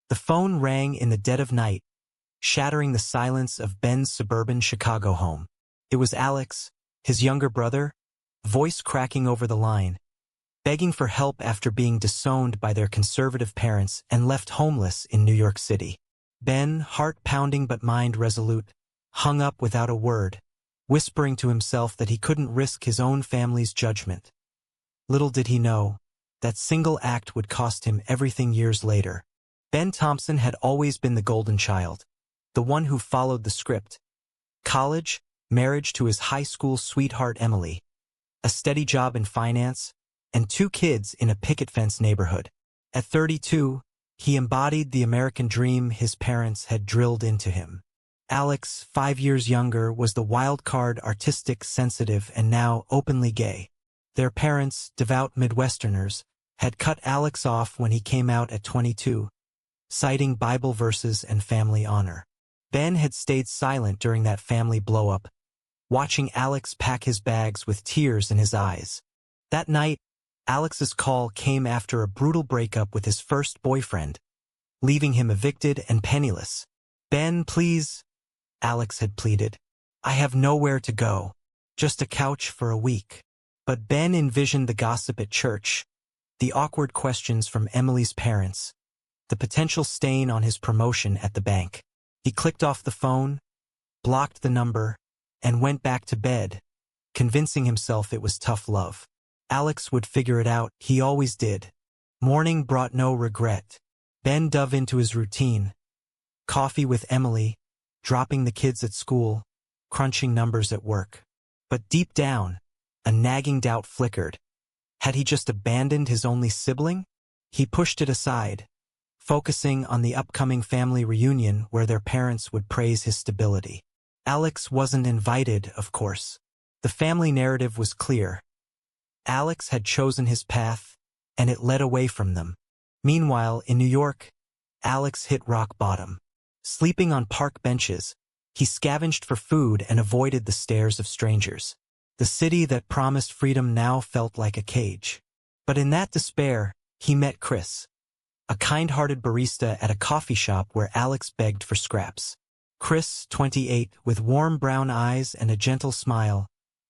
The phone rang in the dead of night, shattering the silence of Ben's suburban Chicago home. It was Alex, his younger brother, voice cracking over the line, begging for help after being disowned by their conservative parents and left homeless in New York City. Ben, heart pounding but mind resolute, hung up without a word, whispering to himself that he couldn't risk his own family's judgment. Little did he know, that single act would cost him everything years later. Ben Thompson had always been the golden child, the one who followed the script. College, marriage to his high school sweetheart Emily, a steady job in finance, and 2 kids in a picket fence neighborhood. At 32, he embodied the American dream his parents had drilled into him. Alex, 5 years younger, was the wild-card, artistic, sensitive, and now openly gay. Their parents, devout Midwesterners, had cut Alex off when he came out at 22, citing Bible verses and family honor. Ben had stayed silent during that family blow-up, watching Alex pack his bags with tears in his eyes. That night, Alex's call came after a brutal breakup with his first boyfriend, leaving him evicted and penniless. "Ben, please," Alex had pleaded. "I have nowhere to go. Just a couch for a week." But Ben envisioned the gossip at church, the awkward questions from Emily's parents, the potential stain on his promotion at the bank. He clicked off the phone, blocked the number, and went back to bed, convincing himself it was tough love. Alex would figure it out, he always did. Morning brought no regret. Ben dove into his routine. Coffee with Emily, dropping the kids at school, crunching numbers at work. But deep down, a nagging doubt flickered. Had he just abandoned his only sibling? He pushed it aside, focusing on the upcoming family reunion where their parents would praise his stability. Alex wasn't invited, of course. The family narrative was clear. Alex had chosen his path, and it led away from them. Meanwhile, in New York, Alex hit rock bottom. Sleeping on park benches, he scavenged for food and avoided the stares of strangers. The city that promised freedom now felt like a cage. But in that despair, he met Chris, a kind-hearted barista at a coffee shop where Alex begged for scraps. Chris, 28, with warm brown eyes and a gentle smile,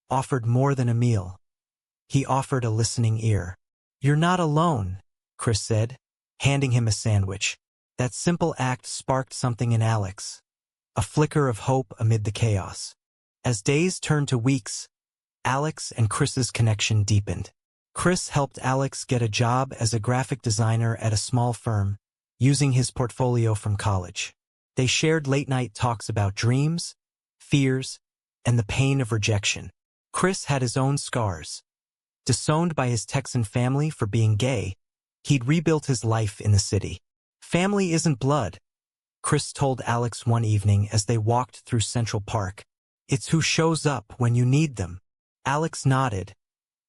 offered more than a meal. He offered a listening ear. "You're not alone," Chris said, handing him a sandwich. That simple act sparked something in Alex, a flicker of hope amid the chaos. As days turned to weeks, Alex and Chris's connection deepened. Chris helped Alex get a job as a graphic designer at a small firm, using his portfolio from college. They shared late-night talks about dreams, fears, and the pain of rejection. Chris had his own scars. Disowned by his Texan family for being gay, he'd rebuilt his life in the city. "Family isn't blood," Chris told Alex one evening as they walked through Central Park. "It's who shows up when you need them." Alex nodded,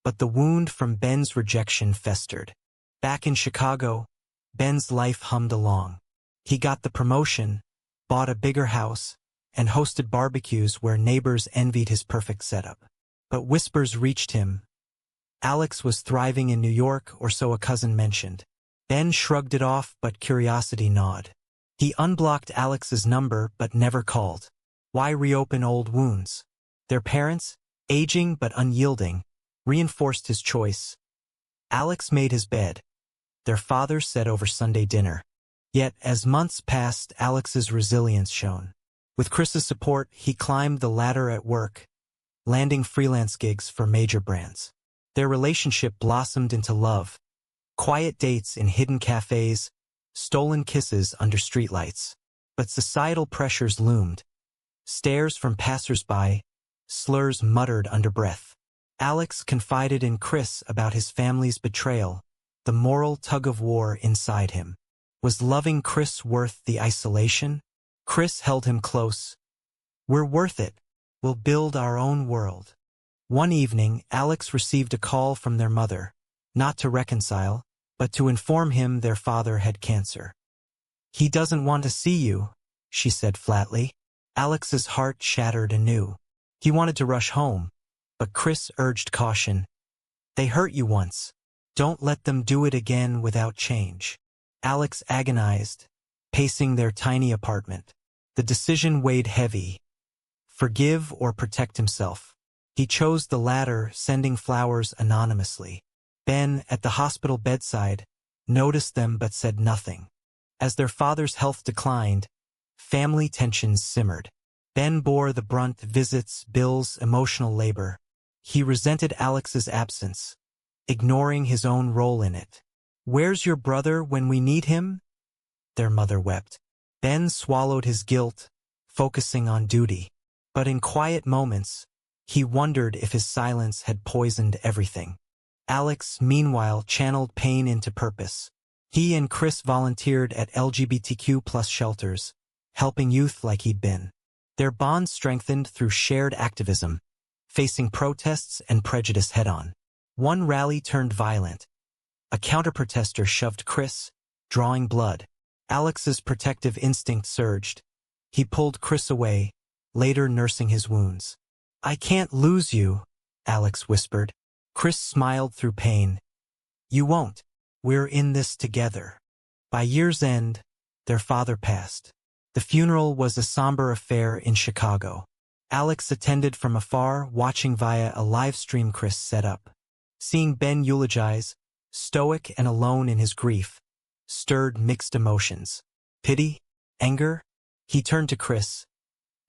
but the wound from Ben's rejection festered. Back in Chicago, Ben's life hummed along. He got the promotion, bought a bigger house, and hosted barbecues where neighbors envied his perfect setup. But whispers reached him. Alex was thriving in New York, or so a cousin mentioned. Ben shrugged it off, but curiosity gnawed. He unblocked Alex's number but never called. Why reopen old wounds? Their parents, aging but unyielding, reinforced his choice. Alex made his bed. Their father said over Sunday dinner. Yet, as months passed, Alex's resilience shone. With Chris's support, he climbed the ladder at work, landing freelance gigs for major brands. Their relationship blossomed into love. Quiet dates in hidden cafes, stolen kisses under streetlights. But societal pressures loomed. Stares from passers-by, slurs muttered under breath. Alex confided in Chris about his family's betrayal, the moral tug-of-war inside him. Was loving Chris worth the isolation? Chris held him close. "We're worth it. We'll build our own world." One evening, Alex received a call from their mother, not to reconcile, but to inform him their father had cancer. "He doesn't want to see you," she said flatly. Alex's heart shattered anew. He wanted to rush home, but Chris urged caution. "They hurt you once. Don't let them do it again without change." Alex agonized, pacing their tiny apartment. The decision weighed heavy. Forgive or protect himself. He chose the latter, sending flowers anonymously. Ben, at the hospital bedside, noticed them but said nothing. As their father's health declined, family tensions simmered. Ben bore the brunt: visits, bills, emotional labor. He resented Alex's absence, ignoring his own role in it. "Where's your brother when we need him?" their mother wept. Ben swallowed his guilt, focusing on duty. But in quiet moments, he wondered if his silence had poisoned everything. Alex, meanwhile, channeled pain into purpose. He and Chris volunteered at LGBTQ+ shelters, helping youth like he'd been. Their bond strengthened through shared activism, facing protests and prejudice head-on. One rally turned violent. A counter-protester shoved Chris, drawing blood. Alex's protective instinct surged. He pulled Chris away, later nursing his wounds. "I can't lose you," Alex whispered. Chris smiled through pain. "You won't. We're in this together." By year's end, their father passed. The funeral was a somber affair in Chicago. Alex attended from afar, watching via a live stream Chris set up. Seeing Ben eulogize, stoic and alone in his grief, stirred mixed emotions. Pity? Anger? He turned to Chris.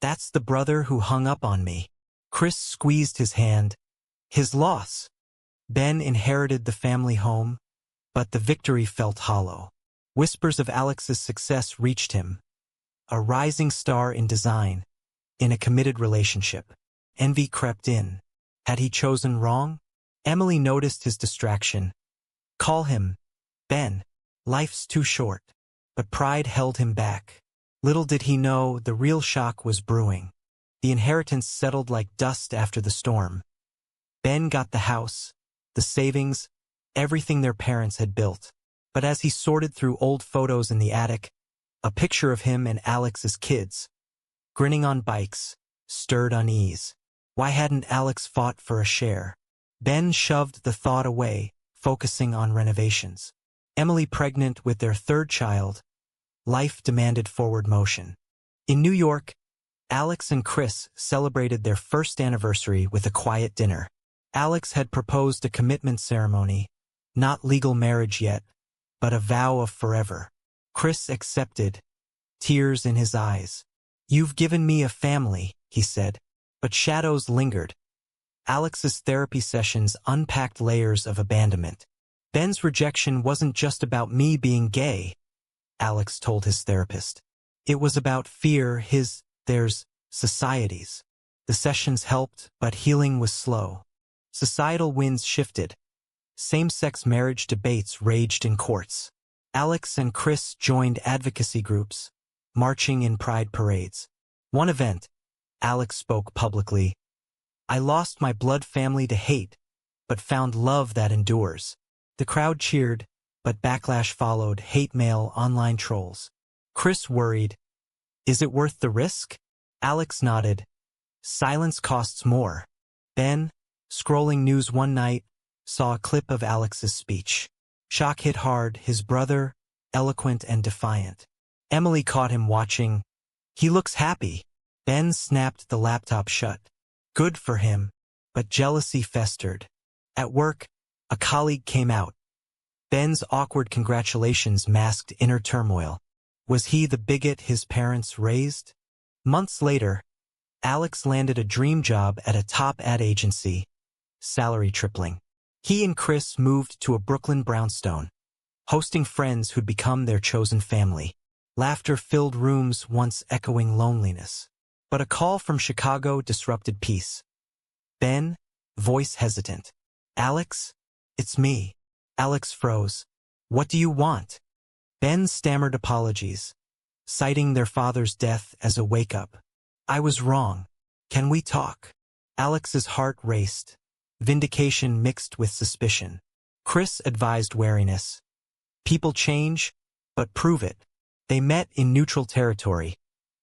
"That's the brother who hung up on me." Chris squeezed his hand. His loss. Ben inherited the family home, but the victory felt hollow. Whispers of Alex's success reached him. A rising star in design, in a committed relationship. Envy crept in. Had he chosen wrong? Emily noticed his distraction. "Call him, Ben. Life's too short." But pride held him back. Little did he know the real shock was brewing. The inheritance settled like dust after the storm. Ben got the house, the savings, everything their parents had built. But as he sorted through old photos in the attic, a picture of him and Alex's kids, grinning on bikes, stirred unease. Why hadn't Alex fought for a share? Ben shoved the thought away, focusing on renovations. Emily pregnant with their third child, life demanded forward motion. In New York, Alex and Chris celebrated their first anniversary with a quiet dinner. Alex had proposed a commitment ceremony, not legal marriage yet, but a vow of forever. Chris accepted, tears in his eyes. "You've given me a family," he said. But shadows lingered. Alex's therapy sessions unpacked layers of abandonment. "Ben's rejection wasn't just about me being gay," Alex told his therapist. "It was about fear, theirs, society's." The sessions helped, but healing was slow. Societal winds shifted. Same-sex marriage debates raged in courts. Alex and Chris joined advocacy groups, marching in pride parades. One event, Alex spoke publicly. "I lost my blood family to hate, but found love that endures." The crowd cheered, but backlash followed: hate mail, online trolls. Chris worried. "Is it worth the risk?" Alex nodded. "Silence costs more." Ben, scrolling news one night, saw a clip of Alex's speech. Shock hit hard, his brother, eloquent and defiant. Emily caught him watching. "He looks happy." Ben snapped the laptop shut. Good for him, but jealousy festered. At work, a colleague came out. Ben's awkward congratulations masked inner turmoil. Was he the bigot his parents raised? Months later, Alex landed a dream job at a top ad agency, salary tripling. He and Chris moved to a Brooklyn brownstone, hosting friends who'd become their chosen family. Laughter filled rooms once echoing loneliness. But a call from Chicago disrupted peace. "Ben?" Voice hesitant. "Alex? It's me." Alex froze. "What do you want?" Ben stammered apologies, citing their father's death as a wake-up. "I was wrong. Can we talk?" Alex's heart raced, vindication mixed with suspicion. Chris advised wariness. "People change, but prove it." They met in neutral territory,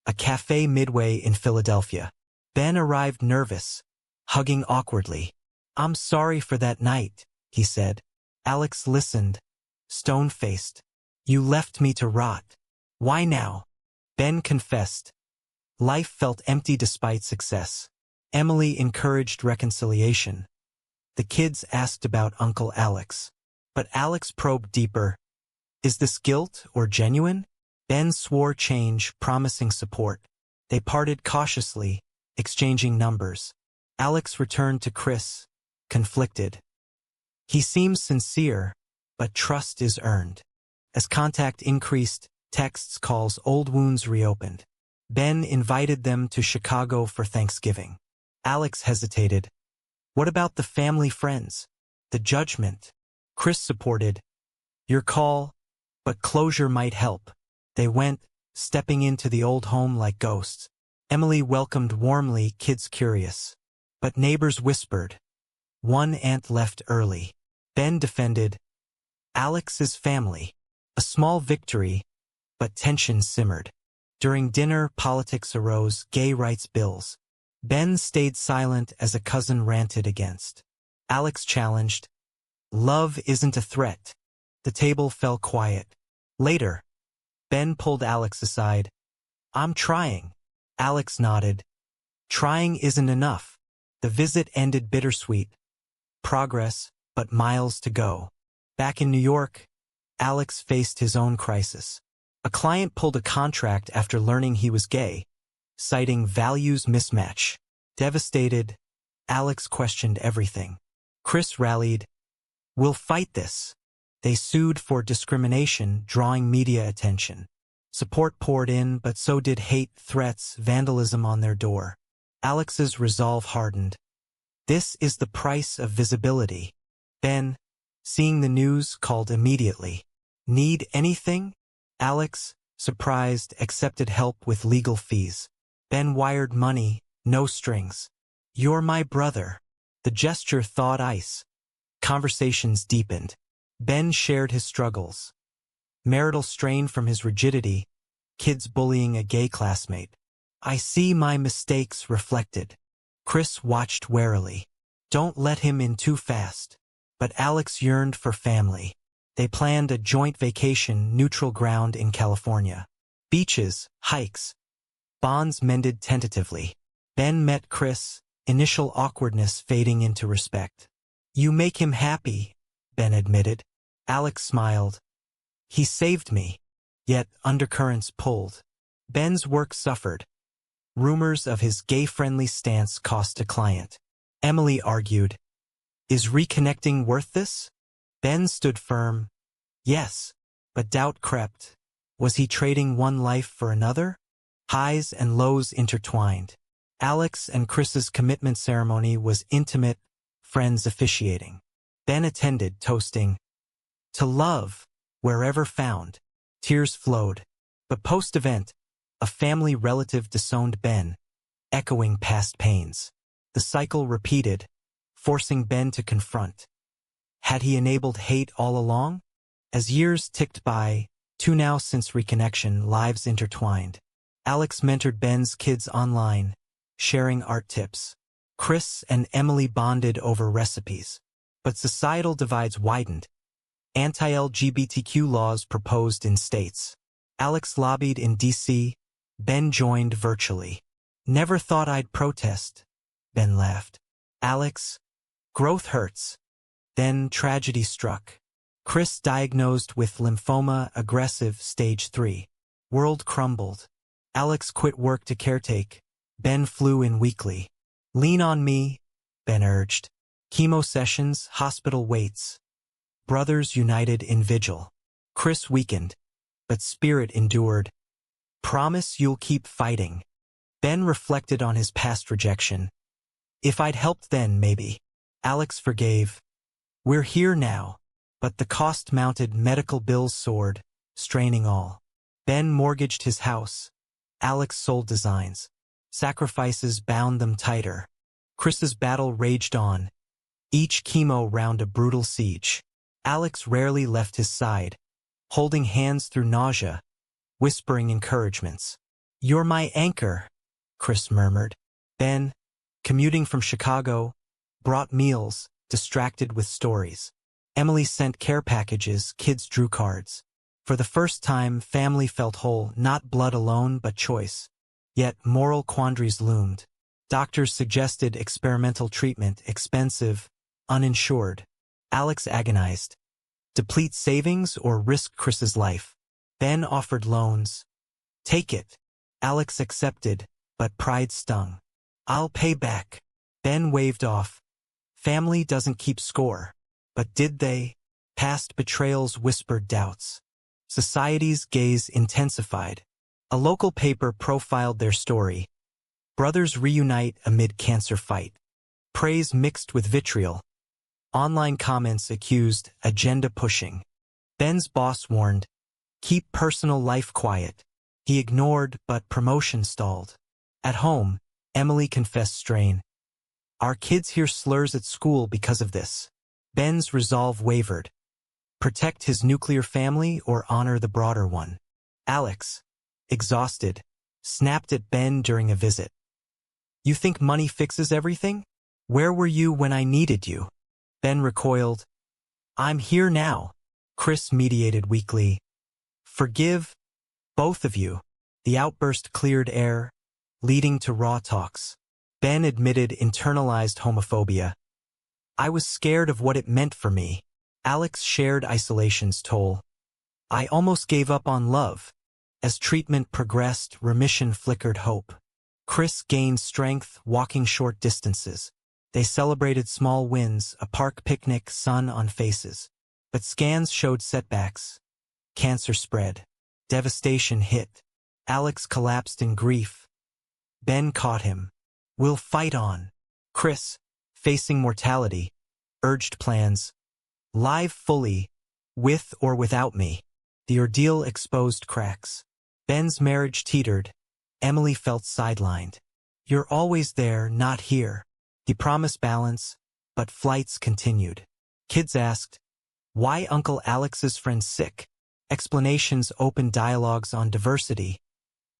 a cafe midway in Philadelphia. Ben arrived nervous, hugging awkwardly. "I'm sorry for that night," he said. Alex listened, stone-faced. "You left me to rot." Why now? Ben confessed. Life felt empty despite success. Emily encouraged reconciliation. The kids asked about Uncle Alex. But Alex probed deeper. Is this guilt or genuine? Ben swore change, promising support. They parted cautiously, exchanging numbers. Alex returned to Chris, conflicted. He seems sincere, but trust is earned. As contact increased, texts, calls, old wounds reopened. Ben invited them to Chicago for Thanksgiving. Alex hesitated. What about the family friends? The judgment? Chris supported. Your call, but closure might help. They went, stepping into the old home like ghosts. Emily welcomed warmly, kids curious. But neighbors whispered. One aunt left early. Ben defended. Alex's family. A small victory, but tension simmered. During dinner, politics arose, gay rights bills. Ben stayed silent as a cousin ranted against. Alex challenged. Love isn't a threat. The table fell quiet. Later, Ben pulled Alex aside. I'm trying. Alex nodded. Trying isn't enough. The visit ended bittersweet. Progress, but miles to go. Back in New York, Alex faced his own crisis. A client pulled a contract after learning he was gay, citing values mismatch. Devastated, Alex questioned everything. Chris rallied. We'll fight this. They sued for discrimination, drawing media attention. Support poured in, but so did hate, threats, vandalism on their door. Alex's resolve hardened. This is the price of visibility. Ben, seeing the news, called immediately. Need anything? Alex, surprised, accepted help with legal fees. Ben wired money, no strings. You're my brother. The gesture thawed ice. Conversations deepened. Ben shared his struggles. Marital strain from his rigidity, kids bullying a gay classmate. I see my mistakes reflected. Chris watched warily. Don't let him in too fast. But Alex yearned for family. They planned a joint vacation, neutral ground in California. Beaches, hikes. Bonds mended tentatively. Ben met Chris, initial awkwardness fading into respect. You make him happy, Ben admitted. Alex smiled. He saved me. Yet undercurrents pulled. Ben's work suffered. Rumors of his gay-friendly stance cost a client. Emily argued. Is reconnecting worth this? Ben stood firm. Yes, but doubt crept. Was he trading one life for another? Highs and lows intertwined. Alex and Chris's commitment ceremony was intimate, friends officiating. Ben attended, toasting. To love, wherever found. Tears flowed. But post-event, a family relative disowned Ben, echoing past pains. The cycle repeated, forcing Ben to confront. Had he enabled hate all along? As years ticked by, 2 now since reconnection, lives intertwined. Alex mentored Ben's kids online, sharing art tips. Chris and Emily bonded over recipes. But societal divides widened. Anti-LGBTQ laws proposed in states. Alex lobbied in D.C., Ben joined virtually. Never thought I'd protest, Ben laughed. Alex, growth hurts. Then tragedy struck. Chris diagnosed with lymphoma, aggressive, stage 3. World crumbled. Alex quit work to caretake. Ben flew in weekly. Lean on me, Ben urged. Chemo sessions, hospital waits. Brothers united in vigil. Chris weakened, but spirit endured. Promise you'll keep fighting. Ben reflected on his past rejection. If I'd helped then, maybe. Alex forgave. We're here now. But the cost mounted, medical bills soared, straining all. Ben mortgaged his house. Alex sold designs. Sacrifices bound them tighter. Chris's battle raged on. Each chemo round a brutal siege. Alex rarely left his side, holding hands through nausea, whispering encouragements. You're my anchor, Chris murmured. Ben, commuting from Chicago, brought meals, distracted with stories. Emily sent care packages, kids drew cards. For the first time, family felt whole, not blood alone, but choice. Yet, moral quandaries loomed. Doctors suggested experimental treatment, expensive, uninsured. Alex agonized. Deplete savings or risk Chris's life? Ben offered loans. Take it. Alex accepted, but pride stung. I'll pay back. Ben waved off. Family doesn't keep score. But did they? Past betrayals whispered doubts. Society's gaze intensified. A local paper profiled their story. Brothers reunite amid cancer fight. Praise mixed with vitriol. Online comments accused agenda pushing. Ben's boss warned, keep personal life quiet. He ignored, but promotion stalled. At home, Emily confessed strain. Our kids hear slurs at school because of this. Ben's resolve wavered. Protect his nuclear family or honor the broader one. Alex, exhausted, snapped at Ben during a visit. You think money fixes everything? Where were you when I needed you? Ben recoiled. I'm here now. Chris mediated weakly. Forgive both of you. The outburst cleared air, leading to raw talks. Ben admitted internalized homophobia. I was scared of what it meant for me. Alex shared isolation's toll. I almost gave up on love. As treatment progressed, remission flickered hope. Chris gained strength, walking short distances. They celebrated small wins, a park picnic, sun on faces. But scans showed setbacks. Cancer spread. Devastation hit. Alex collapsed in grief. Ben caught him. We'll fight on. Chris, facing mortality, urged plans. Live fully, with or without me. The ordeal exposed cracks. Ben's marriage teetered. Emily felt sidelined. You're always there, not here. He promised balance, but flights continued. Kids asked, why Uncle Alex's friend sick? Explanations opened dialogues on diversity,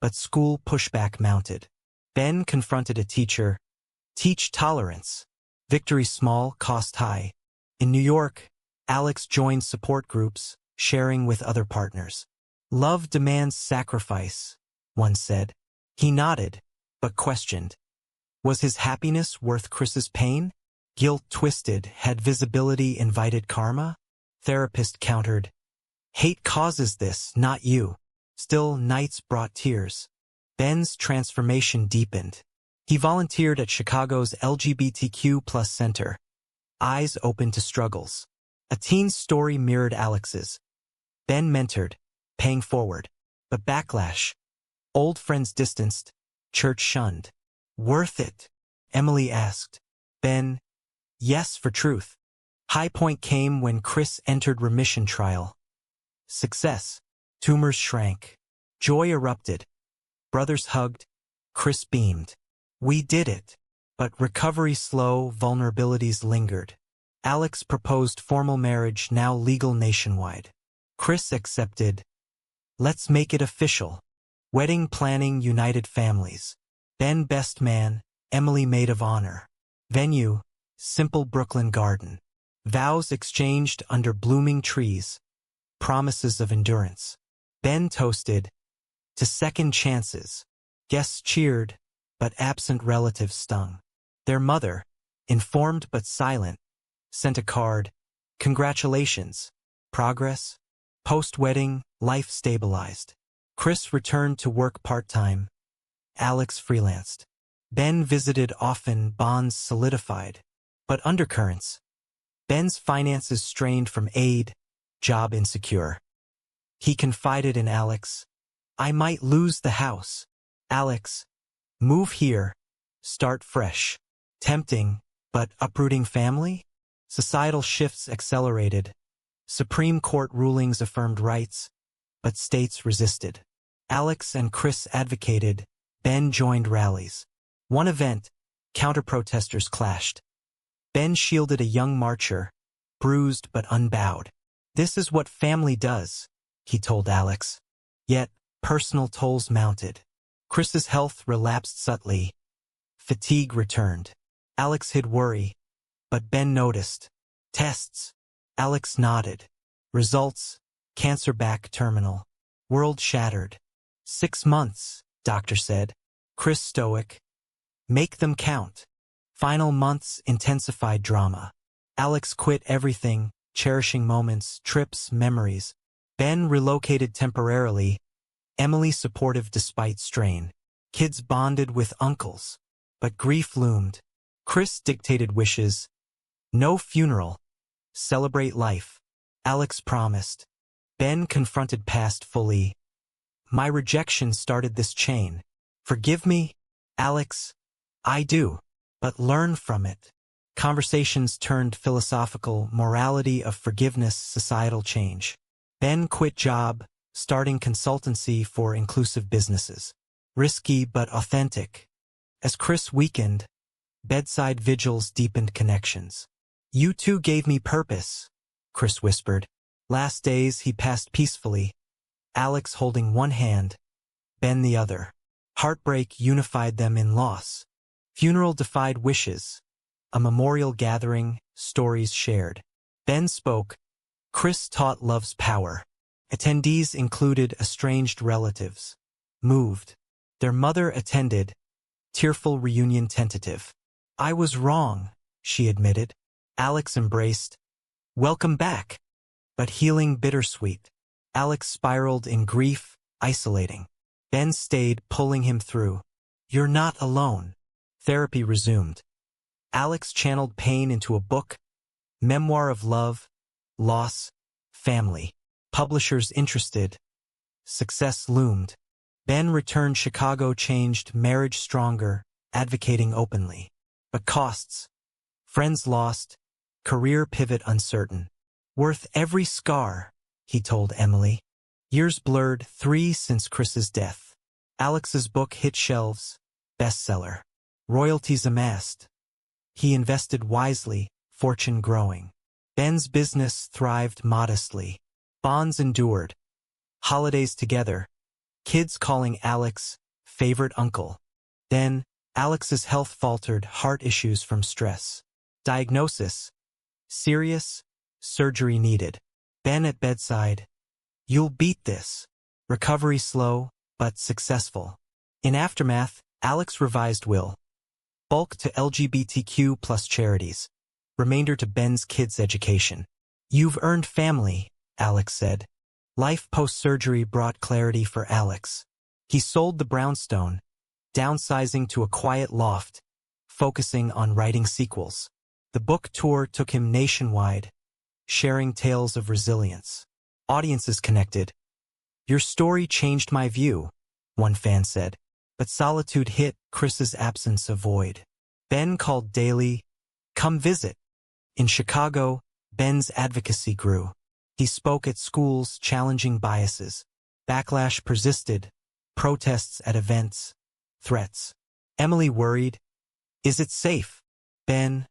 but school pushback mounted. Ben confronted a teacher. Teach tolerance. Victory small, cost high. In New York, Alex joined support groups, sharing with other partners. Love demands sacrifice, one said. He nodded, but questioned. Was his happiness worth Chris's pain? Guilt twisted. Had visibility invited karma? Therapist countered. Hate causes this, not you. Still, nights brought tears. Ben's transformation deepened. He volunteered at Chicago's LGBTQ+ center. Eyes open to struggles. A teen's story mirrored Alex's. Ben mentored, paying forward. But backlash. Old friends distanced. Church shunned. Worth it? Emily asked. Ben, yes for truth. High point came when Chris entered remission trial. Success. Tumors shrank. Joy erupted. Brothers hugged. Chris beamed. We did it. But recovery slow, vulnerabilities lingered. Alex proposed formal marriage, now legal nationwide. Chris accepted. Let's make it official. Wedding planning united families. Ben best man, Emily maid of honor. Venue, simple Brooklyn garden. Vows exchanged under blooming trees. Promises of endurance. Ben toasted to second chances. Guests cheered, but absent relatives stung. Their mother, informed but silent, sent a card. Congratulations. Progress. Post-wedding, life stabilized. Chris returned to work part-time. Alex freelanced. Ben visited often, bonds solidified. But undercurrents. Ben's finances strained from aid, job insecure. He confided in Alex. I might lose the house. Alex, move here, start fresh. Tempting, but uprooting family? Societal shifts accelerated. Supreme Court rulings affirmed rights, but states resisted. Alex and Chris advocated. Ben joined rallies. One event, counter-protesters clashed. Ben shielded a young marcher, bruised but unbowed. This is what family does, he told Alex. Yet, personal tolls mounted. Chris's health relapsed subtly. Fatigue returned. Alex hid worry, but Ben noticed. Tests. Alex nodded. Results. Cancer back terminal. World shattered. 6 months, doctor said. Chris stoic. Make them count. Final months intensified drama. Alex quit everything, cherishing moments, trips, memories. Ben relocated temporarily. Emily supportive despite strain. Kids bonded with uncles. But grief loomed. Chris dictated wishes. No funeral. Celebrate life. Alex promised. Ben confronted past fully. My rejection started this chain. Forgive me, Alex? I do. But learn from it. Conversations turned philosophical, morality of forgiveness, societal change. Ben quit job, starting consultancy for inclusive businesses. Risky but authentic. As Chris weakened, bedside vigils deepened connections. You two gave me purpose, Chris whispered. Last days he passed peacefully, Alex holding one hand, Ben the other. Heartbreak unified them in loss. Funeral defied wishes. A memorial gathering, stories shared. Ben spoke. Chris taught love's power. Attendees included estranged relatives. Moved. Their mother attended. Tearful reunion tentative. I was wrong, she admitted. Alex embraced. Welcome back. But healing bittersweet. Alex spiraled in grief, isolating. Ben stayed, pulling him through. You're not alone. Therapy resumed. Alex channeled pain into a book. Memoir of love, loss, family. Publishers interested. Success loomed. Ben returned. Chicago changed, marriage stronger, advocating openly. But costs. Friends lost. Career pivot uncertain. Worth every scar, he told Emily. Years blurred, 3 since Chris's death. Alex's book hit shelves. Bestseller. Royalties amassed. He invested wisely, fortune growing. Ben's business thrived modestly. Bonds endured. Holidays together. Kids calling Alex favorite uncle. Then, Alex's health faltered, heart issues from stress. Diagnosis. Serious. Surgery needed. Ben at bedside. You'll beat this. Recovery slow, but successful. In aftermath, Alex revised will. Bulk to LGBTQ plus charities. Remainder to Ben's kids' education. You've earned family, Alex said. Life post-surgery brought clarity for Alex. He sold the brownstone, downsizing to a quiet loft, focusing on writing sequels. The book tour took him nationwide, sharing tales of resilience. Audiences connected. Your story changed my view, one fan said. But solitude hit. Chris's absence a void. Ben called daily. Come visit. In Chicago, Ben's advocacy grew. He spoke at schools, challenging biases. Backlash persisted. Protests at events. Threats. Emily worried. Is it safe? Ben.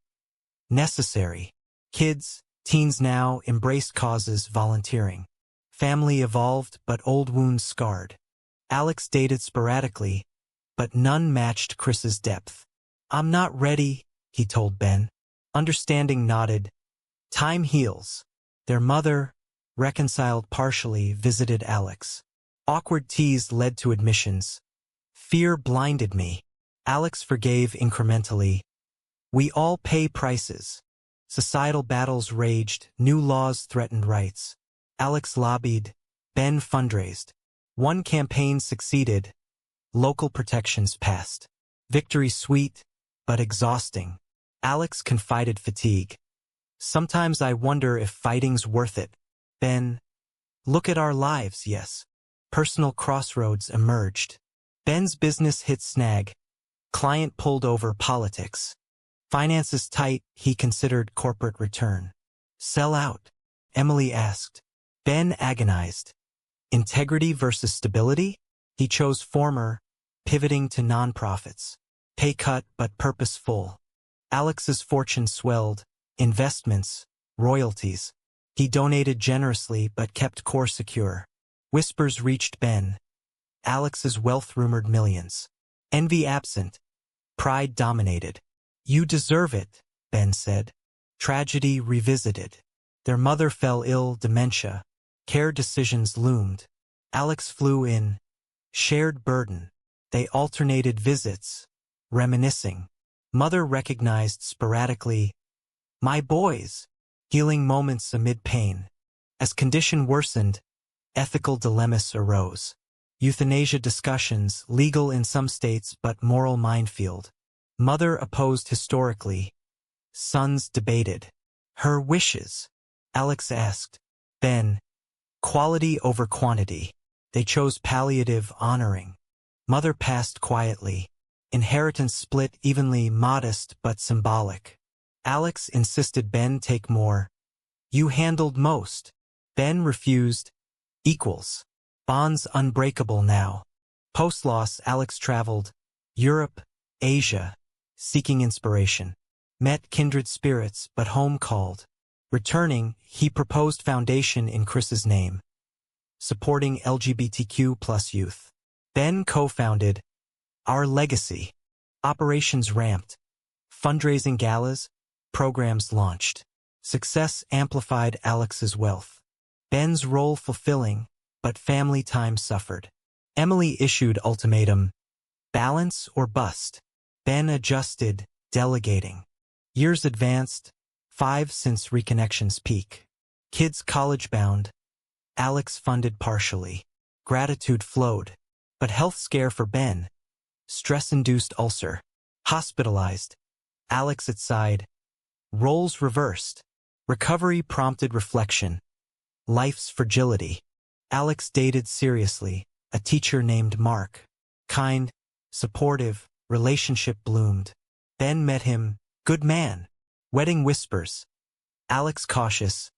Necessary. Kids, teens now embraced causes, volunteering. Family evolved, but old wounds scarred. Alex dated sporadically, but none matched Chris's depth. I'm not ready, he told Ben. Understanding nodded. Time heals. Their mother, reconciled partially, visited Alex. Awkward tease led to admissions. Fear blinded me. Alex forgave incrementally. We all pay prices. Societal battles raged, new laws threatened rights. Alex lobbied. Ben fundraised. One campaign succeeded. Local protections passed. Victory sweet, but exhausting. Alex confided fatigue. Sometimes I wonder if fighting's worth it. Ben. Look at our lives, yes. Personal crossroads emerged. Ben's business hit snag. Client pulled over politics. Finances tight, he considered corporate return. Sell out? Emily asked. Ben agonized. Integrity versus stability? He chose former, pivoting to nonprofits. Pay cut but purposeful. Alex's fortune swelled. Investments, royalties. He donated generously but kept core secure. Whispers reached Ben. Alex's wealth rumored millions. Envy absent. Pride dominated. You deserve it, Ben said. Tragedy revisited. Their mother fell ill, dementia. Care decisions loomed. Alex flew in. Shared burden. They alternated visits. Reminiscing. Mother recognized sporadically. My boys. Healing moments amid pain. As condition worsened, ethical dilemmas arose. Euthanasia discussions, legal in some states but moral minefield. Mother opposed historically. Sons debated. Her wishes. Alex asked. Ben. Quality over quantity. They chose palliative honoring. Mother passed quietly. Inheritance split evenly, modest but symbolic. Alex insisted Ben take more. You handled most. Ben refused. Equals. Bonds unbreakable now. Post-loss, Alex traveled. Europe, Asia, seeking inspiration. Met kindred spirits, but home called. Returning, he proposed foundation in Chris's name, supporting LGBTQ+ youth. Ben co-founded Our Legacy. Operations ramped. Fundraising galas, programs launched. Success amplified Alex's wealth. Ben's role fulfilling, but family time suffered. Emily issued ultimatum. Balance or bust. Ben adjusted, delegating. Years advanced, 5 since Reconnection's peak. Kids college-bound. Alex funded partially. Gratitude flowed. But health scare for Ben. Stress-induced ulcer. Hospitalized. Alex at side. Roles reversed. Recovery prompted reflection. Life's fragility. Alex dated seriously. A teacher named Mark. Kind, supportive, relationship bloomed. Ben met him. Good man. Wedding whispers. Alex cautious.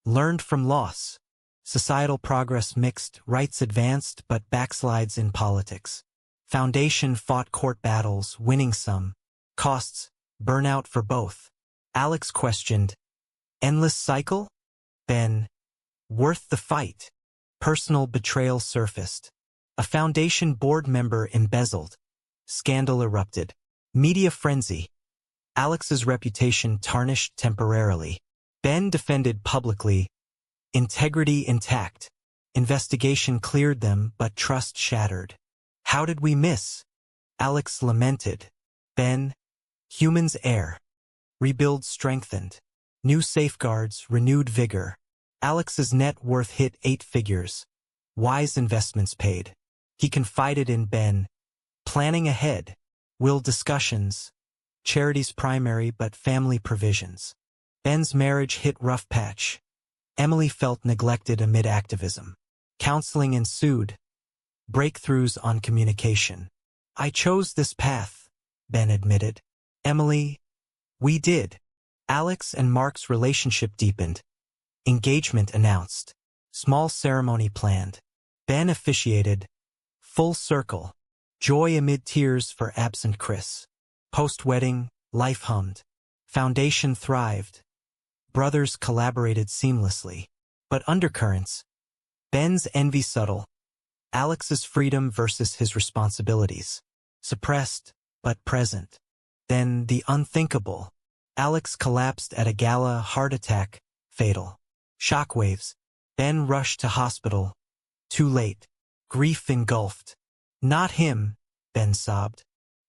Learned from loss. Societal progress mixed, rights advanced, but backslides in politics. Foundation fought court battles, winning some. Costs, burnout for both. Alex questioned. Endless cycle? Ben. Worth the fight. Personal betrayal surfaced. A foundation board member embezzled. Scandal erupted. Media frenzy. Alex's reputation tarnished temporarily. Ben defended publicly. Integrity intact. Investigation cleared them, but trust shattered. How did we miss? Alex lamented. Ben. Humans err. Rebuild strengthened. New safeguards, renewed vigor. Alex's net worth hit 8 figures. Wise investments paid. He confided in Ben. Planning ahead. Will discussions. Charities primary but family provisions. Ben's marriage hit rough patch. Emily felt neglected amid activism. Counseling ensued. Breakthroughs on communication. I chose this path, Ben admitted. Emily, we did. Alex and Mark's relationship deepened. Engagement announced. Small ceremony planned. Ben officiated. Full circle. Joy amid tears for absent Chris. Post-wedding, life hummed. Foundation thrived. Brothers collaborated seamlessly. But undercurrents. Ben's envy subtle. Alex's freedom versus his responsibilities. Suppressed, but present. Then the unthinkable. Alex collapsed at a gala, heart attack, fatal. Shockwaves. Ben rushed to hospital. Too late. Grief engulfed. Not him, Ben sobbed.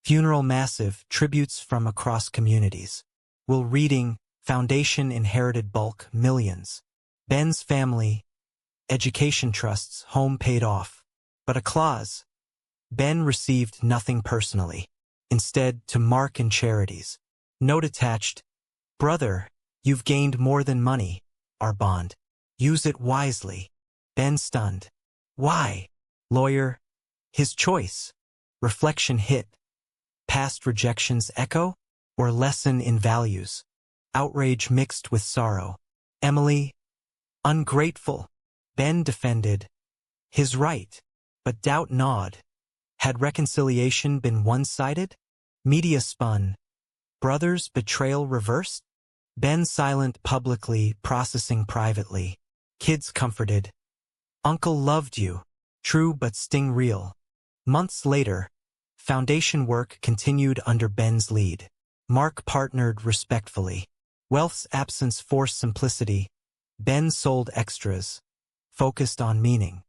Funeral massive, tributes from across communities. Will reading, foundation inherited bulk, millions. Ben's family, education trusts, home paid off. But a clause. Ben received nothing personally. Instead, to Mark and charities. Note attached. Brother, you've gained more than money. Our bond. Use it wisely. Ben stunned. Why? Lawyer. His choice. Reflection hit. Past rejections echo? Or lesson in values? Outrage mixed with sorrow. Emily. Ungrateful. Ben defended. His right. But doubt gnawed. Had reconciliation been one-sided? Media spun. Brothers' betrayal reversed? Ben silent publicly, processing privately. Kids comforted. Uncle loved you. True but sting real. Months later, foundation work continued under Ben's lead. Mark partnered respectfully. Wealth's absence forced simplicity. Ben sold extras. focused on meaning.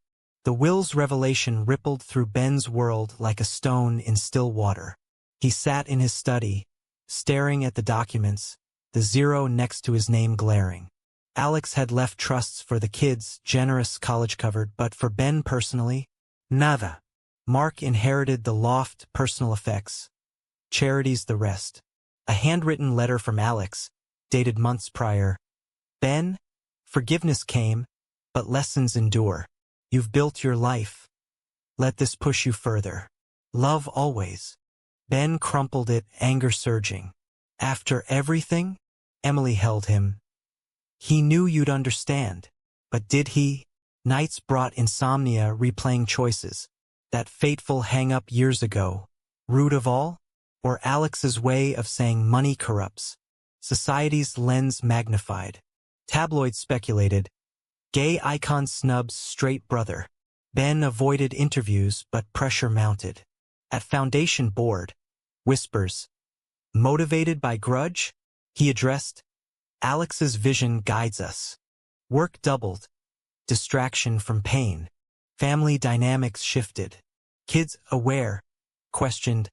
The will's revelation rippled through Ben's world like a stone in still water. He sat in his study, staring at the documents, the zero next to his name glaring. Alex had left trusts for the kids, generous college covered, but for Ben personally, nada. Mark inherited the loft, personal effects. Charities the rest. A handwritten letter from Alex, dated months prior. Ben, forgiveness came, but lessons endure. You've built your life. Let this push you further. Love always. Ben crumpled it, anger surging. After everything? Emily held him. He knew you'd understand. But did he? Nights brought insomnia, replaying choices. That fateful hang-up years ago. Root of all? Or Alex's way of saying money corrupts? Society's lens magnified. Tabloids speculated. Gay icon snubs straight brother. Ben avoided interviews, but pressure mounted. At foundation board, whispers. Motivated by grudge? He addressed. Alex's vision guides us. Work doubled. Distraction from pain. Family dynamics shifted. Kids aware. Questioned.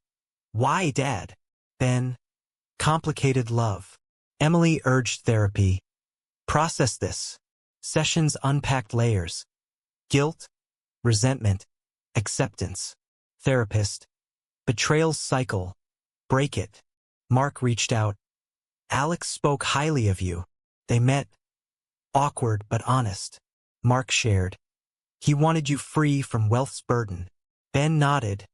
Why, Dad? Ben. Complicated love. Emily urged therapy. Process this. Sessions unpacked layers. Guilt, resentment, acceptance. Therapist. Betrayal's cycle. Break it. Mark reached out. Alex spoke highly of you. They met. Awkward but honest. Mark shared. He wanted you free from wealth's burden. Ben nodded,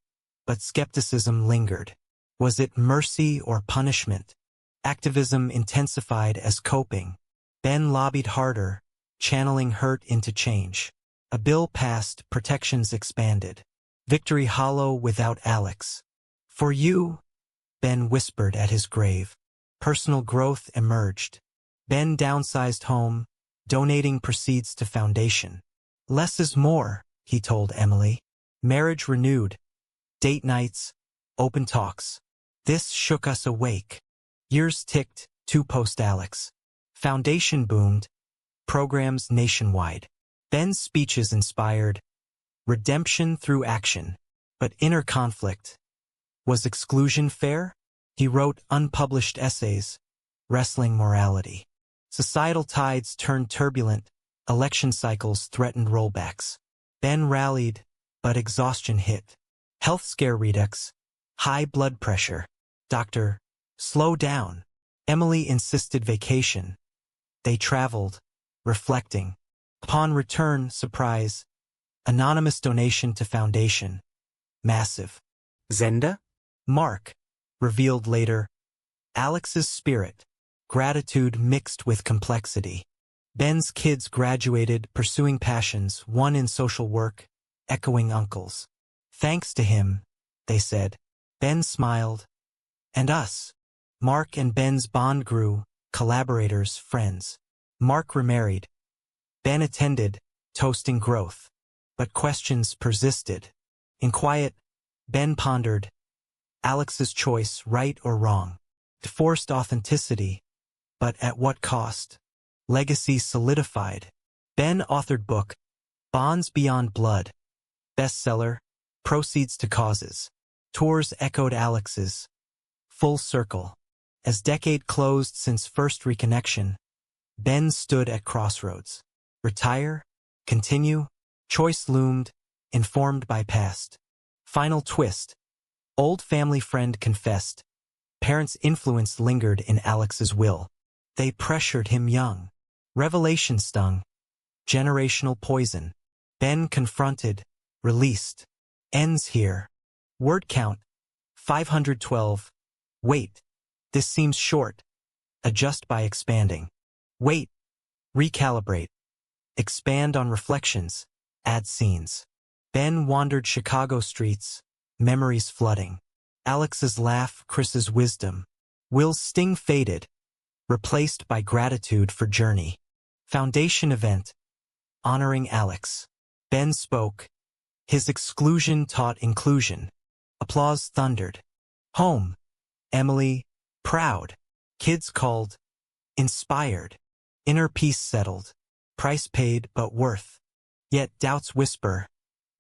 but skepticism lingered. Was it mercy or punishment? Activism intensified as coping. Ben lobbied harder, channeling hurt into change. A bill passed, protections expanded. Victory hollow without Alex. For you, Ben whispered at his grave. Personal growth emerged. Ben downsized home, donating proceeds to foundation. Less is more, he told Emily. Marriage renewed. Date nights, open talks. This shook us awake. Years ticked, two post-Alex. Foundation boomed. Programs nationwide. Ben's speeches inspired. Redemption through action. But inner conflict. Was exclusion fair? He wrote unpublished essays, wrestling morality. Societal tides turned turbulent. Election cycles threatened rollbacks. Ben rallied, but exhaustion hit. Health scare redux. High blood pressure. Doctor, slow down. Emily insisted vacation. They traveled, reflecting. Upon return, surprise. Anonymous donation to foundation. Massive. Zenda? Mark, revealed later. Alex's spirit. Gratitude mixed with complexity. Ben's kids graduated, pursuing passions, one in social work, echoing uncles. Thanks to him, they said. Ben smiled. And us. Mark and Ben's bond grew, collaborators, friends. Mark remarried. Ben attended, toasting growth. But questions persisted. In quiet, Ben pondered. Alex's choice, right or wrong. Forced authenticity. But at what cost? Legacy solidified. Ben authored book, Bonds Beyond Blood. Bestseller, proceeds to causes. Tours echoed Alex's. Full circle. As decade closed since first reconnection, Ben stood at crossroads. Retire? Continue? Choice loomed, informed by past. Final twist. Old family friend confessed. Parents' influence lingered in Alex's will. They pressured him young. Revelation stung. Generational poison. Ben confronted. Released. Ends here. Word count. 512. Wait. This seems short. Adjust by expanding. Wait. Recalibrate. Expand on reflections. Add scenes. Ben wandered Chicago streets. Memories flooding. Alex's laugh, Chris's wisdom. Will's sting faded. Replaced by gratitude for journey. Foundation event. Honoring Alex. Ben spoke. His exclusion taught inclusion. Applause thundered. Home. Emily, proud. Kids called. Inspired. Inner peace settled. Price paid but worth. Yet doubts whisper,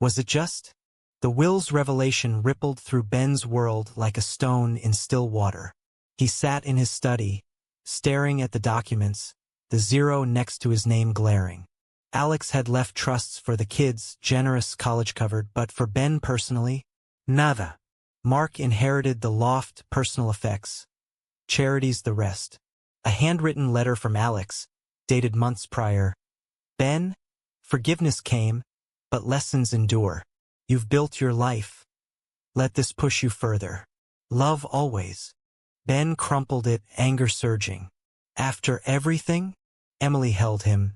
was it just? The will's revelation rippled through Ben's world like a stone in still water. He sat in his study, staring at the documents, the zero next to his name glaring. Alex had left trusts for the kids, generous college covered, but for Ben personally, nada. Mark inherited the loft, personal effects, charities the rest. A handwritten letter from Alex, dated months prior. Ben, forgiveness came, but lessons endure. You've built your life. Let this push you further. Love always. Ben crumpled it, anger surging. After everything? Emily held him.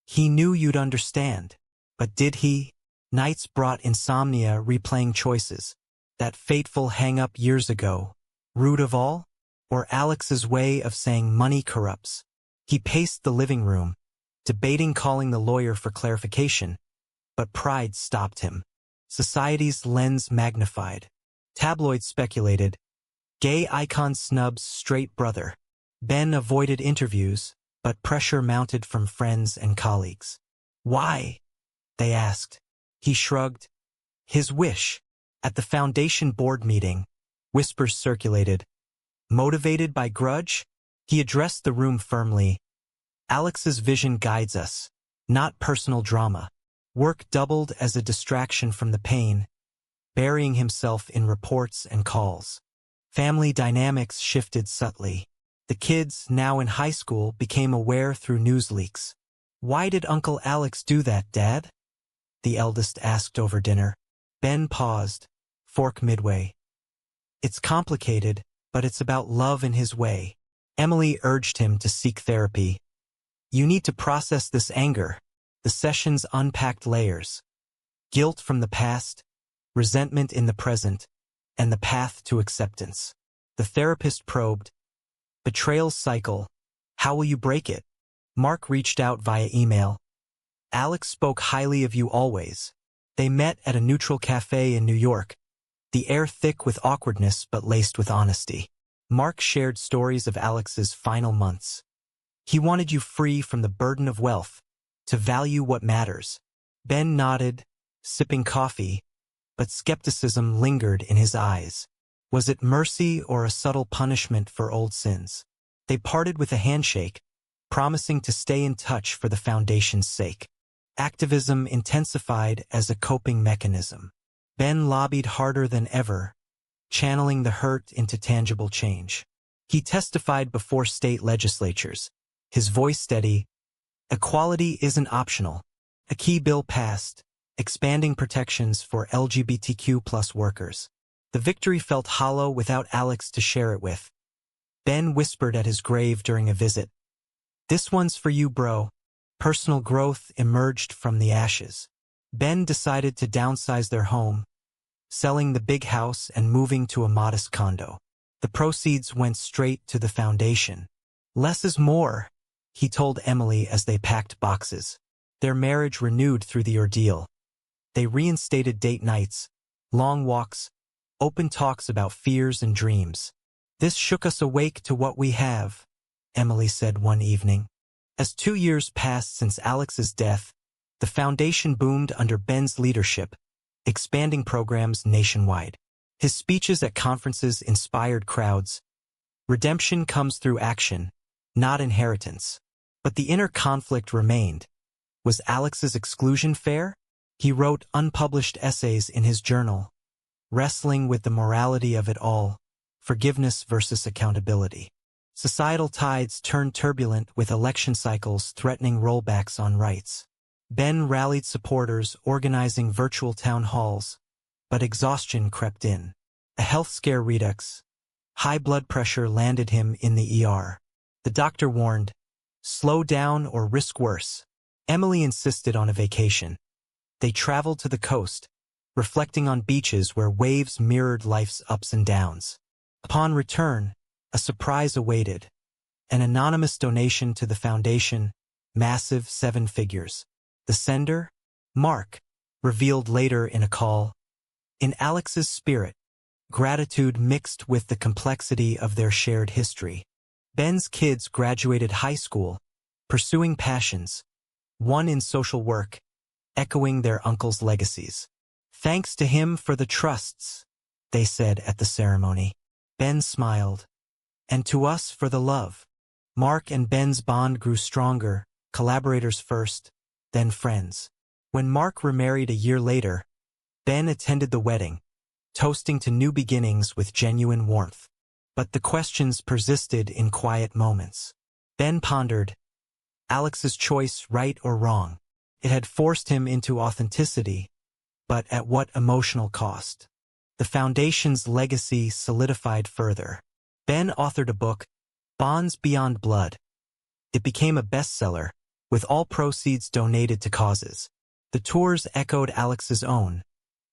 He knew you'd understand. But did he? Nights brought insomnia, replaying choices. That fateful hang-up years ago. Root of all? Or Alex's way of saying money corrupts? He paced the living room, debating calling the lawyer for clarification. But pride stopped him. Society's lens magnified. Tabloids speculated. Gay icon snubs straight brother. Ben avoided interviews, but pressure mounted from friends and colleagues. Why? They asked. He shrugged. His wish. At the foundation board meeting, whispers circulated. Motivated by grudge? He addressed the room firmly. Alex's vision guides us, not personal drama. Work doubled as a distraction from the pain, burying himself in reports and calls. Family dynamics shifted subtly. The kids, now in high school, became aware through news leaks. Why did Uncle Alex do that, Dad? The eldest asked over dinner. Ben paused, fork midway. It's complicated, but it's about love in his way. Emily urged him to seek therapy. You need to process this anger. The sessions unpacked layers. Guilt from the past, resentment in the present, and the path to acceptance. The therapist probed. Betrayal cycle. How will you break it? Mark reached out via email. Alex spoke highly of you always. They met at a neutral cafe in New York, the air thick with awkwardness but laced with honesty. Mark shared stories of Alex's final months. He wanted you free from the burden of wealth, to value what matters. Ben nodded, sipping coffee, but skepticism lingered in his eyes. Was it mercy or a subtle punishment for old sins? They parted with a handshake, promising to stay in touch for the foundation's sake. Activism intensified as a coping mechanism. Ben lobbied harder than ever, channeling the hurt into tangible change. He testified before state legislatures, his voice steady. Equality isn't optional. A key bill passed, expanding protections for LGBTQ+ workers. The victory felt hollow without Alex to share it with. Ben whispered at his grave during a visit. This one's for you, bro. Personal growth emerged from the ashes. Ben decided to downsize their home, selling the big house and moving to a modest condo. The proceeds went straight to the foundation. Less is more, he told Emily as they packed boxes. Their marriage renewed through the ordeal. They reinstated date nights, long walks, open talks about fears and dreams. This shook us awake to what we have, Emily said one evening. As 2 years passed since Alex's death, the foundation boomed under Ben's leadership, expanding programs nationwide. His speeches at conferences inspired crowds. Redemption comes through action, not inheritance. But the inner conflict remained. Was Alex's exclusion fair? He wrote unpublished essays in his journal, wrestling with the morality of it all, forgiveness versus accountability. Societal tides turned turbulent with election cycles threatening rollbacks on rights. Ben rallied supporters, organizing virtual town halls, but exhaustion crept in. A health scare redux. High blood pressure landed him in the ER. The doctor warned, slow down or risk worse. Emily insisted on a vacation. They traveled to the coast, reflecting on beaches where waves mirrored life's ups and downs. Upon return, a surprise awaited. An anonymous donation to the foundation, massive 7 figures. The sender, Mark, revealed later in a call. In Alex's spirit, gratitude mixed with the complexity of their shared history. Ben's kids graduated high school, pursuing passions, one in social work, echoing their uncle's legacies. "Thanks to him for the trusts," they said at the ceremony. Ben smiled. "And to us for the love." Mark and Ben's bond grew stronger, collaborators first, then friends. When Mark remarried a year later, Ben attended the wedding, toasting to new beginnings with genuine warmth. But the questions persisted in quiet moments. Ben pondered, Alex's choice right or wrong? It had forced him into authenticity, but at what emotional cost? The foundation's legacy solidified further. Ben authored a book, Bonds Beyond Blood. It became a bestseller, with all proceeds donated to causes. The tours echoed Alex's own,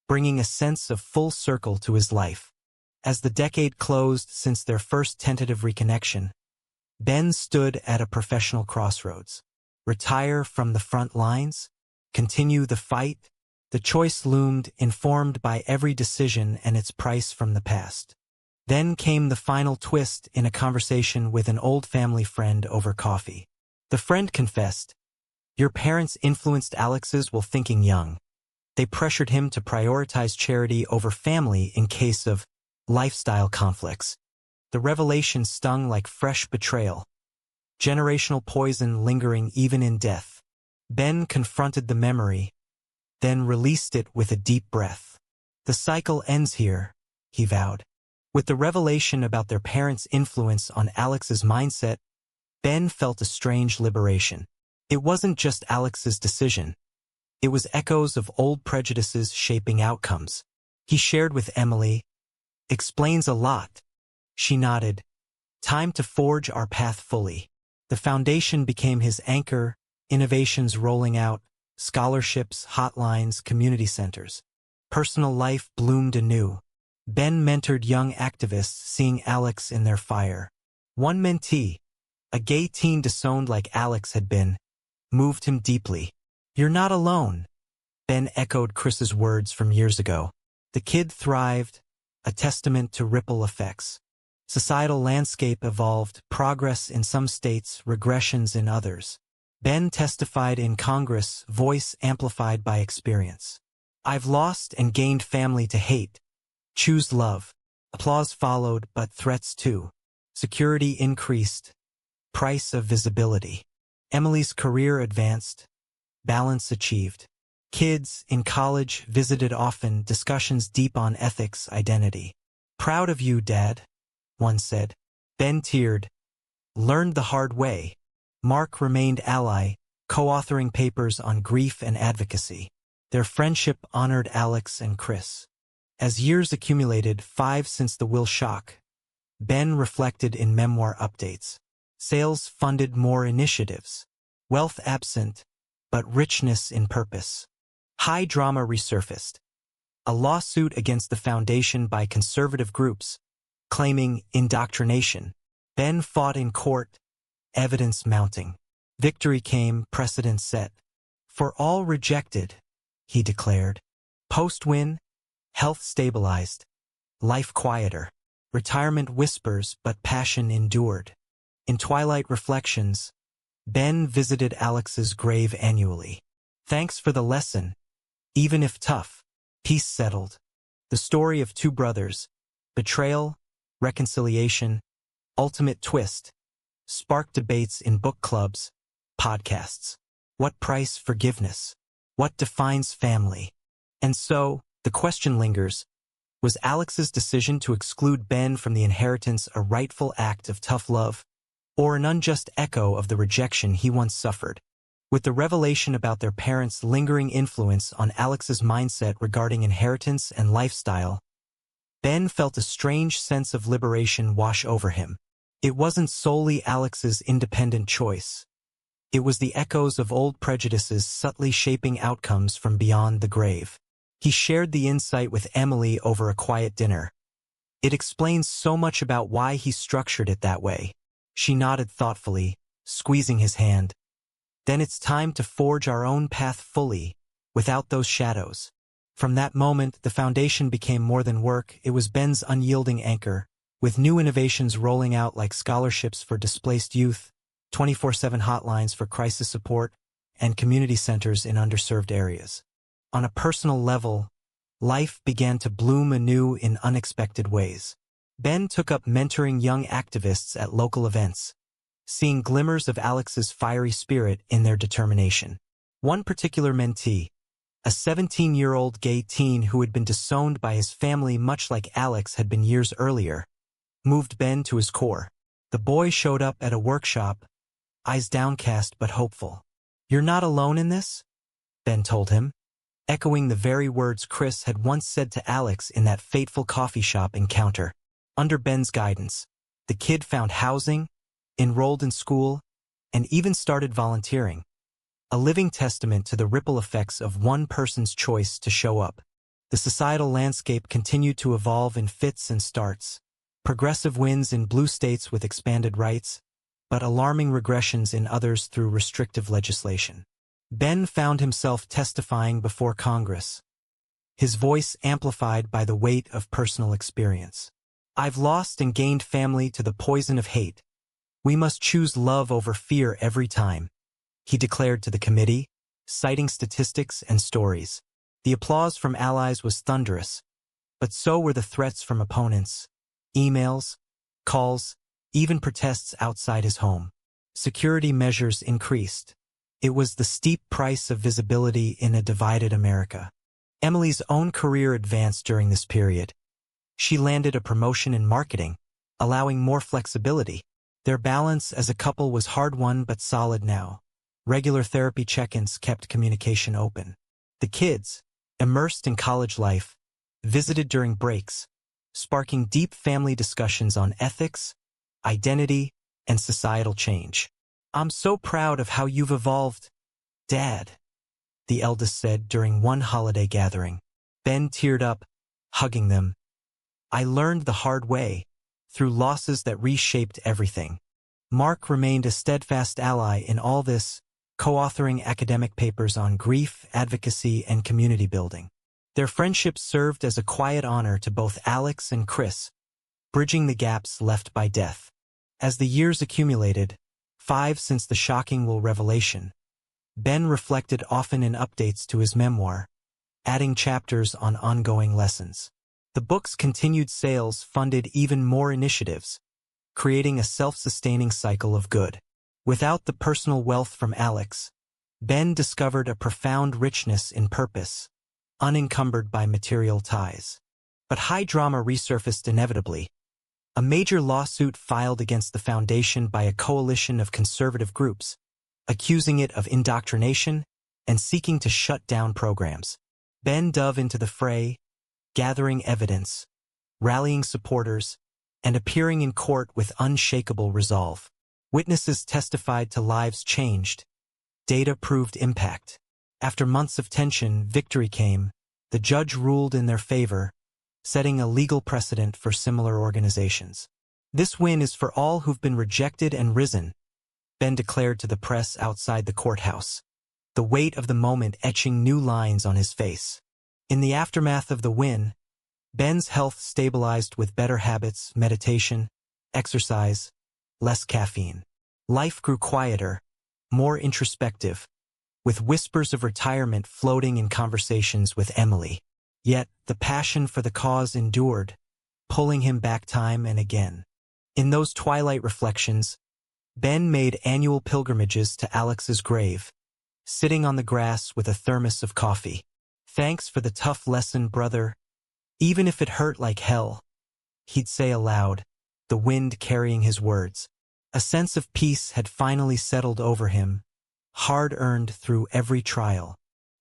bringing a sense of full circle to his life. As the decade closed since their first tentative reconnection, Ben stood at a professional crossroads. Retire from the front lines? Continue the fight? The choice loomed, informed by every decision and its price from the past. Then came the final twist in a conversation with an old family friend over coffee. The friend confessed, "Your parents influenced Alex's while thinking young. They pressured him to prioritize charity over family in case of lifestyle conflicts." The revelation stung like fresh betrayal. Generational poison lingering even in death. Ben confronted the memory, then released it with a deep breath. "The cycle ends here," he vowed. With the revelation about their parents' influence on Alex's mindset, Ben felt a strange liberation. It wasn't just Alex's decision. It was echoes of old prejudices shaping outcomes. He shared with Emily, "Explains a lot." She nodded. "Time to forge our path fully." The foundation became his anchor, innovations rolling out, scholarships, hotlines, community centers. Personal life bloomed anew. Ben mentored young activists, seeing Alex in their fire. One mentee, a gay teen disowned like Alex had been, moved him deeply. "You're not alone," Ben echoed Chris's words from years ago. The kid thrived, a testament to ripple effects. Societal landscape evolved, progress in some states, regressions in others. Ben testified in Congress, voice amplified by experience. "I've lost and gained family to hate. Choose love." Applause followed, but threats too. Security increased. Price of visibility. Emily's career advanced. Balance achieved. Kids in college visited often, discussions deep on ethics, identity. "Proud of you, Dad," one said. Ben teared. "Learned the hard way." Mark remained ally, co-authoring papers on grief and advocacy. Their friendship honored Alex and Chris. As years accumulated, 5 since the Will shock, Ben reflected in memoir updates. Sales funded more initiatives. Wealth absent, but richness in purpose. High drama resurfaced. A lawsuit against the foundation by conservative groups, claiming indoctrination. Ben fought in court, evidence mounting. Victory came, precedent set. "For all rejected," he declared. Post-win, health stabilized. Life quieter. Retirement whispers, but passion endured. In twilight reflections, Ben visited Alex's grave annually. "Thanks for the lesson. Even if tough." Peace settled. The story of two brothers, betrayal, reconciliation, ultimate twist, sparked debates in book clubs, podcasts. What price forgiveness? What defines family? And so, the question lingers, was Alex's decision to exclude Ben from the inheritance a rightful act of tough love, or an unjust echo of the rejection he once suffered? With the revelation about their parents' lingering influence on Alex's mindset regarding inheritance and lifestyle, Ben felt a strange sense of liberation wash over him. It wasn't solely Alex's independent choice. It was the echoes of old prejudices subtly shaping outcomes from beyond the grave. He shared the insight with Emily over a quiet dinner. It explains so much about why he structured it that way. She nodded thoughtfully, squeezing his hand. "Then it's time to forge our own path fully, without those shadows." From that moment, the foundation became more than work. It was Ben's unyielding anchor, with new innovations rolling out like scholarships for displaced youth, 24/7 hotlines for crisis support, and community centers in underserved areas. On a personal level, life began to bloom anew in unexpected ways. Ben took up mentoring young activists at local events, seeing glimmers of Alex's fiery spirit in their determination. One particular mentee, a 17-year-old gay teen who had been disowned by his family much like Alex had been years earlier, moved Ben to his core. The boy showed up at a workshop, eyes downcast but hopeful. "You're not alone in this?" Ben told him, echoing the very words Chris had once said to Alex in that fateful coffee shop encounter. Under Ben's guidance, the kid found housing, enrolled in school, and even started volunteering, a living testament to the ripple effects of one person's choice to show up. The societal landscape continued to evolve in fits and starts. Progressive wins in blue states with expanded rights, but alarming regressions in others through restrictive legislation. Ben found himself testifying before Congress, his voice amplified by the weight of personal experience. "I've lost and gained family to the poison of hate. We must choose love over fear every time," he declared to the committee, citing statistics and stories. The applause from allies was thunderous, but so were the threats from opponents, emails, calls, even protests outside his home. Security measures increased. It was the steep price of visibility in a divided America. Emily's own career advanced during this period. She landed a promotion in marketing, allowing more flexibility. Their balance as a couple was hard-won but solid now. Regular therapy check-ins kept communication open. The kids, immersed in college life, visited during breaks, sparking deep family discussions on ethics, identity, and societal change. "I'm so proud of how you've evolved, Dad," the eldest said during one holiday gathering. Ben teared up, hugging them. "I learned the hard way, through losses that reshaped everything." Mark remained a steadfast ally in all this, co-authoring academic papers on grief, advocacy, and community building. Their friendship served as a quiet honor to both Alex and Chris, bridging the gaps left by death. As the years accumulated, 5 since the shocking will revelation, Ben reflected often in updates to his memoir, adding chapters on ongoing lessons. The book's continued sales funded even more initiatives, creating a self-sustaining cycle of good. Without the personal wealth from Alex, Ben discovered a profound richness in purpose, unencumbered by material ties. But high drama resurfaced inevitably. A major lawsuit filed against the foundation by a coalition of conservative groups, accusing it of indoctrination and seeking to shut down programs. Ben dove into the fray, gathering evidence, rallying supporters, and appearing in court with unshakable resolve. Witnesses testified to lives changed. Data proved impact. After months of tension, victory came. The judge ruled in their favor, setting a legal precedent for similar organizations. "This win is for all who've been rejected and risen," Ben declared to the press outside the courthouse, the weight of the moment etching new lines on his face. In the aftermath of the win, Ben's health stabilized with better habits, meditation, exercise, less caffeine. Life grew quieter, more introspective, with whispers of retirement floating in conversations with Emily. Yet, the passion for the cause endured, pulling him back time and again. In those twilight reflections, Ben made annual pilgrimages to Alex's grave, sitting on the grass with a thermos of coffee. "Thanks for the tough lesson, brother. Even if it hurt like hell," he'd say aloud, the wind carrying his words. A sense of peace had finally settled over him, hard-earned through every trial.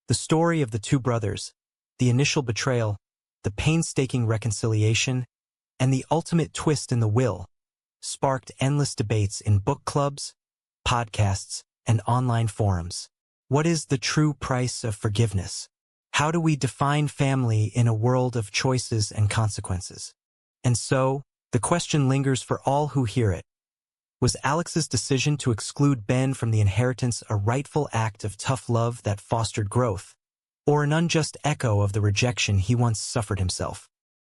The story of the two brothers, the initial betrayal, the painstaking reconciliation, and the ultimate twist in the will, sparked endless debates in book clubs, podcasts, and online forums. What is the true price of forgiveness? How do we define family in a world of choices and consequences? And so, the question lingers for all who hear it. Was Alex's decision to exclude Ben from the inheritance a rightful act of tough love that fostered growth, or an unjust echo of the rejection he once suffered himself?